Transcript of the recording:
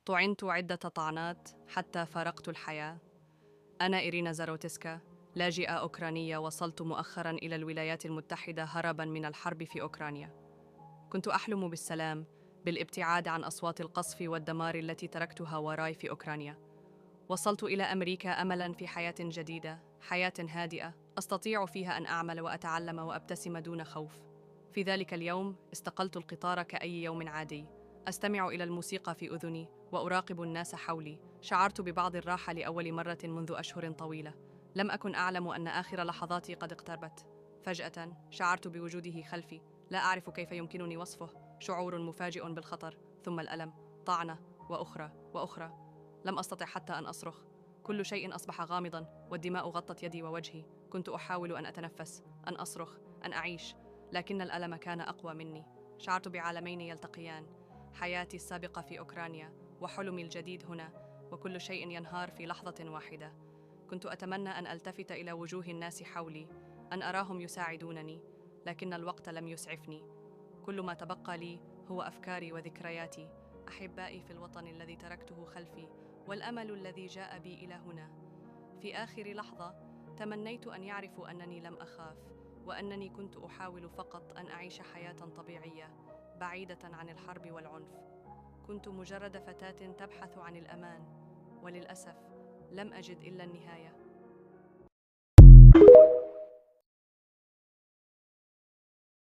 طعنت عدة طعنات حتى فارقت الحياة. أنا إيرينا زاروتسكا، لاجئة أوكرانية وصلت مؤخراً إلى الولايات المتحدة هرباً من الحرب في أوكرانيا. كنت أحلم بالسلام، بالابتعاد عن أصوات القصف والدمار التي تركتها وراي في أوكرانيا. وصلت إلى أمريكا أملاً في حياة جديدة، حياة هادئة أستطيع فيها أن أعمل وأتعلم وأبتسم دون خوف. في ذلك اليوم استقلت القطار كأي يوم عادي، أستمع إلى الموسيقى في أذني وأراقب الناس حولي. شعرت ببعض الراحة لأول مرة منذ أشهر طويلة. لم أكن أعلم أن آخر لحظاتي قد اقتربت. فجأة شعرت بوجوده خلفي، لا أعرف كيف يمكنني وصفه. شعور مفاجئ بالخطر، ثم الألم، طعنة وأخرى وأخرى. لم أستطع حتى أن أصرخ. كل شيء أصبح غامضاً والدماء غطت يدي ووجهي. كنت أحاول أن أتنفس، أن أصرخ، أن أعيش، لكن الألم كان أقوى مني. شعرت بعالمين يلتقيان، حياتي السابقة في أوكرانيا وحلمي الجديد هنا، وكل شيء ينهار في لحظة واحدة. كنت أتمنى أن ألتفت إلى وجوه الناس حولي، أن أراهم يساعدونني، لكن الوقت لم يسعفني. كل ما تبقى لي هو أفكاري وذكرياتي، أحبائي في الوطن الذي تركته خلفي، والأمل الذي جاء بي إلى هنا. في آخر لحظة تمنيت أن يعرفوا أنني لم أخاف، وأنني كنت أحاول فقط أن أعيش حياة طبيعية بعيدة عن الحرب والعنف. كنت مجرد فتاة تبحث عن الأمان، وللأسف لم أجد إلا النهاية.